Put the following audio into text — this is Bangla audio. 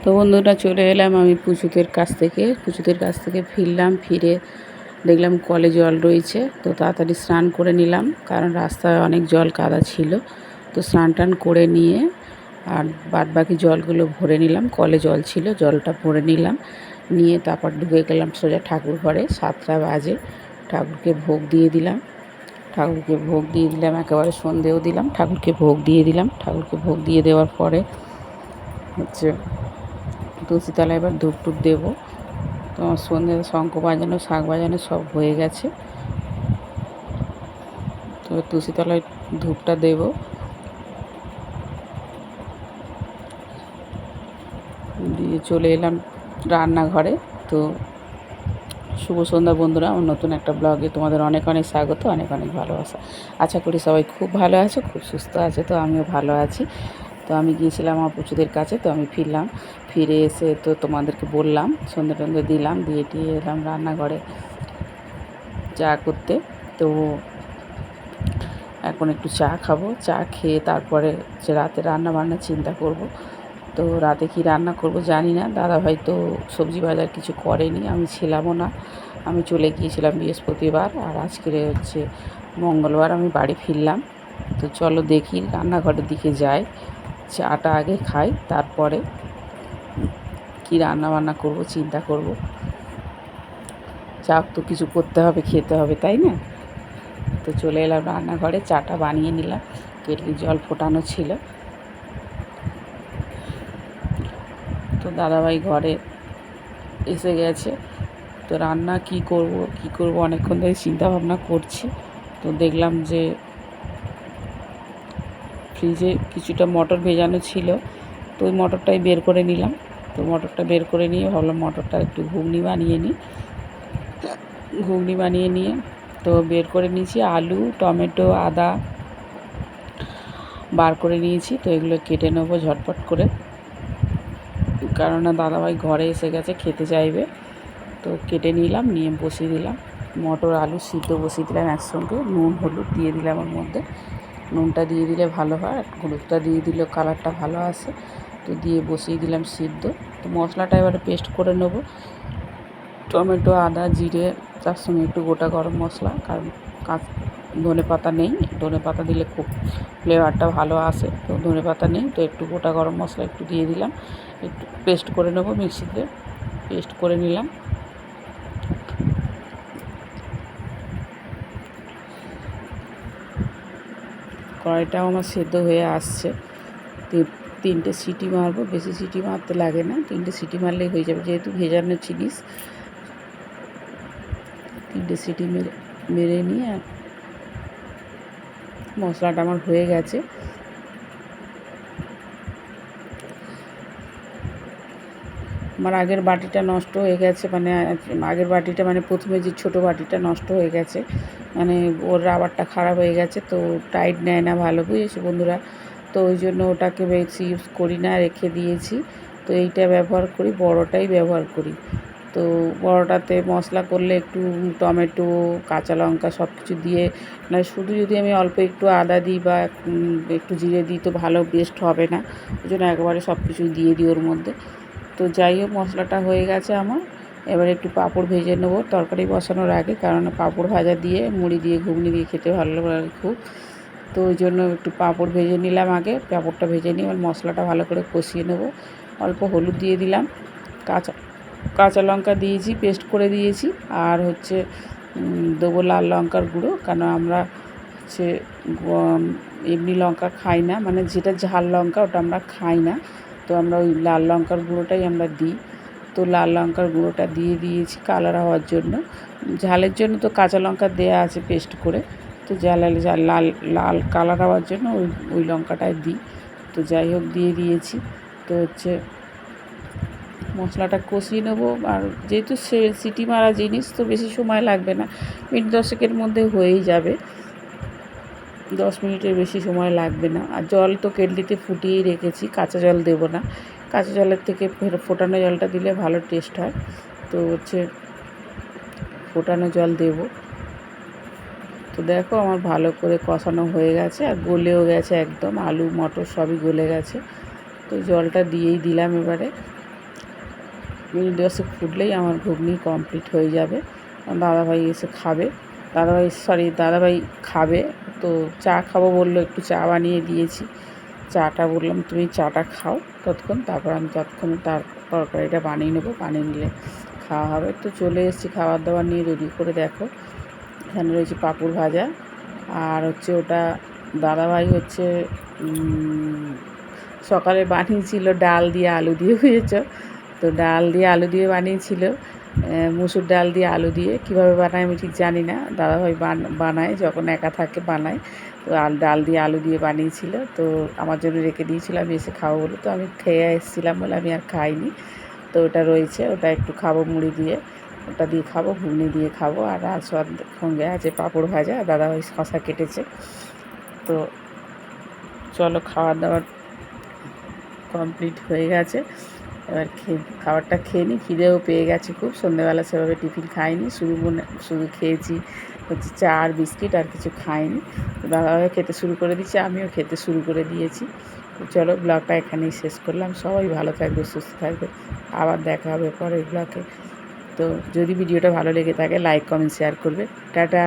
তো বন্ধুরা চলে এলাম আমি পুচুদের কাছ থেকে ফিরলাম। ফিরে দেখলাম কলে জল রয়েছে, তো তাড়াতাড়ি স্নান করে নিলাম, কারণ রাস্তায় অনেক জল কাদা ছিল। তো স্নান টান করে নিয়ে আর বাদ বাকি জলগুলো ভরে নিলাম। কলে জল ছিল, জলটা ভরে নিলাম, নিয়ে তারপর ঢুকে গেলাম সোজা ঠাকুর ঘরে। 7টা বাজে, ঠাকুরকে ভোগ দিয়ে দিলাম। একেবারে সন্ধেও দিলাম, ঠাকুরকে ভোগ দিয়ে দেওয়ার পরে হচ্ছে তুলসীতলায় এবার ধূপ টুপ দেবো। তো আমার সন্ধে শঙ্খ বাজানো, শাঁখ বাজানো সব হয়ে গেছে। তো তুলসীতলায় ধূপটা দেব, দিয়ে চলে এলাম রান্নাঘরে। তো শুভ সন্ধ্যা বন্ধুরা, আমার নতুন একটা ব্লগে তোমাদের অনেক অনেক স্বাগত, অনেক অনেক ভালোবাসা। আশা করি সবাই খুব ভালো আছো, খুব সুস্থ আছে। তো আমিও ভালো আছি। তো আমি গিয়েছিলাম আমার পুচুদের কাছে, তো আমি ফিরে এসে তো তোমাদেরকে বললাম, সন্ধ্যে টন্ধে দিলাম, দিয়ে এলাম রান্নাঘরে চা করতে। তো এখন একটু চা খাবো, চা খেয়ে তারপরে যে রাতে রান্না বান্না চিন্তা করব। তো রাতে কি রান্না করব জানি না, দাদাভাই তো সবজি বাজার কিছু করেনি, আমি ছিলামও না, আমি চলে গিয়েছিলাম বৃহস্পতিবার, আর আজকের হচ্ছে মঙ্গলবার আমি বাড়ি ফিরলাম। তো চলো দেখি রান্নাঘরের দিকে যাই, চাটা আগে খাই, তারপরে কি রান্না বান্না করব চিন্তা করব। চা তো কিছু করতে হবে, খেতে হবে, তাই না? তো চলে এলাম রান্নাঘরে, চাটা বানিয়ে নিলাম, কেটলি জল ফোটানো ছিল। তো দাদাভাই ঘরে এসে গেছে। তো রান্না কি করব অনেকক্ষণ ধরে চিন্তা ভাবনা করছি। তো দেখলাম যে ফ্রিজে কিছুটা মটর ভেজানো ছিল, তো ওই মটরটাই বের করে নিলাম। তো মটরটা বের করে নিয়ে ভাবলাম মটরটা একটু ঘুগনি বানিয়ে নিয়ে তো বের করে নিয়েছি। আলু, টমেটো, আদা বার করে নিয়েছি। তো এগুলো কেটে নেবো ঝটপট করে, কারণ দাদাভাই ঘরে এসে গেছে, খেতে চাইবে। তো কেটে নিলাম, নিয়ে বসিয়ে দিলাম। মটর আলু সিদ্ধ বসিয়ে দিলাম একসঙ্গে, নুন হলুদ দিয়ে দিলাম ওর মধ্যে। নুনটা দিয়ে দিলে ভালো হয়, হলুদটা দিয়ে দিলে কালারটা ভালো আসে। তো দিয়ে বসিয়ে দিলাম সিদ্ধ। তো মশলাটা এবারে পেস্ট করে নেব, টমেটো, আদা, জিরে, তার সঙ্গে একটু গোটা গরম মশলা, কারণ ধনে পাতা নেই, ধনে পাতা দিলে খুব ফ্লেভারটা ভালো আসে। তো ধনে পাতা নেই, তো একটু গোটা গরম মশলা একটু দিয়ে দিলাম, একটু পেস্ট করে নেব, মিক্সিতে পেস্ট করে নিলাম। কড়াইটাও আমার সেদ্ধ হয়ে আসছে। 3টে সিটি মারবো, বেশি সিটি মারতে লাগে না, 3টে সিটি মারলেই হয়ে যাবে, যেহেতু ভেজানো জিনিস। 3টে সিটি মেরে নিয়ে মশলাটা আমার হয়ে গেছে। আমার আগের বাটিটা নষ্ট হয়ে গেছে, মানে প্রথমে যে ছোটো বাটিটা নষ্ট হয়ে গেছে, মানে ওর রাবারটা খারাপ হয়ে গেছে, তো টাইট নেয় না ভালো, বুঝেছো বন্ধুরা। তো ওই জন্য ওটাকে বেশি ইউজ করি না, রেখে দিয়েছি। তো এইটা ব্যবহার করি, বড়টাই ব্যবহার করি। তো বড়টাতে মশলা করলে একটু টমেটো, কাঁচা লঙ্কা সব কিছু দিয়ে, মানে শুধু যদি আমি অল্প একটু আদা দিই বা একটু জিরে দিই তো ভালো বেস্ট হবে না, ওই জন্য একবারে সব কিছু দিয়ে দিই ওর মধ্যে। তো যাই হোক, মশলাটা হয়ে গেছে আমার। এবার একটু পাঁপড় ভেজে নেবো তরকারি বসানোর আগে, কারণ পাঁপড় ভাজা দিয়ে মুড়ি দিয়ে ঘুগনি দিয়ে খেতে ভালো লাগে খুব। তো ওই জন্য একটু পাঁপড় ভেজে নিলাম আগে, পাঁপড়টা ভেজে নিয়ে এবার মশলাটা ভালো করে কষিয়ে নেব। অল্প হলুদ দিয়ে দিলাম, কাঁচা লঙ্কা দিয়েছি, পেস্ট করে দিয়েছি, আর হচ্ছে দেবো লাল লঙ্কার গুঁড়ো, কারণ আমরা হচ্ছে এমনি লঙ্কা খাই না, মানে যেটা ঝাল লঙ্কা ওটা আমরা খাই না, তো আমরা ওই লাল লঙ্কার গুঁড়োটাই আমরা দিই। তো লাল লঙ্কার গুঁড়োটা দিয়ে দিয়েছি কালার হওয়ার জন্য। ঝালের জন্য তো কাঁচা লঙ্কা দেওয়া আছে পেস্ট করে, তো লাল লাল কালার হওয়ার জন্য ওই লঙ্কাটাই দিই। তো যাই হোক, দিয়ে দিয়েছি। তো হচ্ছে মশলাটা কষিয়ে নেবো, আর যেহেতু সিটি মারা জিনিস তো বেশি সময় লাগবে না, মিনিট 10 মধ্যে হয়েই যাবে, 10 মিনিটের বেশি সময় লাগবে না। আর জল তো কেটলিতে ফুটিয়েই রেখেছি, কাঁচা জল দেবো না, কাঁচা জলের থেকে ফোটানো জলটা দিলে ভালো টেস্ট হয়। তো হচ্ছে ফোটানো জল দেব। তো দেখো আমার ভালো করে কষানো হয়ে গেছে, আর গলেও গেছে একদম, আলু মটর সবই গলে গেছে। তো জলটা দিয়েই দিলাম এবারে। মিনিট 10 ফুটলেই আমার ঘুগনি কমপ্লিট হয়ে যাবে। দাদাভাই এসে খাবে, দাদাভাই খাবে। তো চা খাবো বললো, একটু চা বানিয়ে দিয়েছি। চাটা বললাম তুমি চাটা খাও ততক্ষণ, তারপর আমি ততক্ষণে তার তরকারিটা বানিয়ে নেবো, বানিয়ে নিলে খাওয়া হবে। তো চলে এসেছি খাবার দাবার নিয়ে রেডি করে। দেখো এখানে রয়েছে পাঁপড় ভাজা, আর হচ্ছে ওটা দাদাভাই হচ্ছে সকালে বানিয়েছিল ডাল দিয়ে আলু দিয়ে, বুঝেছ তো ডাল দিয়ে আলু দিয়ে বানিয়েছিল, মুসুর ডাল দিয়ে আলু দিয়ে। কীভাবে বানায় আমি ঠিক জানি না, দাদাভাই বানায় যখন একা থাকে বানায়। তো ডাল দিয়ে আলু দিয়ে বানিয়েছিল, তো আমার জন্য রেখে দিয়েছিল, আমি এসে খাবো বলে। তো আমি খেয়ে এসেছিলাম বলে আমি আর খাইনি। তো ওটা রয়েছে, ওটা একটু খাবো মুড়ি দিয়ে, ওটা দিয়ে খাবো, ঘুগনি দিয়ে খাবো। আর সঙ্গে আছে পাঁপড় ভাজা, দাদাভাই শশা কেটেছে। তো চলো খাওয়ার দাওয়ার কমপ্লিট হয়ে গেছে, এবার খাবারটা খেয়ে নিই। খিদেও পেয়ে গেছে খুব, সন্ধ্যেবেলা সেভাবে টিফিন খাইনি, শুধু খেয়েছি হচ্ছে চা আর বিস্কিট, আর কিছু খাইনি। দাদাভাই খেতে শুরু করে দিচ্ছে, আমিও খেতে শুরু করে দিয়েছি। তো চলো ব্লগটা এখানেই শেষ করলাম। সবাই ভালো থাকবে, সুস্থ থাকবে, আবার দেখা হবে পরের ব্লগে। তো যদি ভিডিওটা ভালো লেগে থাকে লাইক কমেন্ট শেয়ার করবে। টাটা।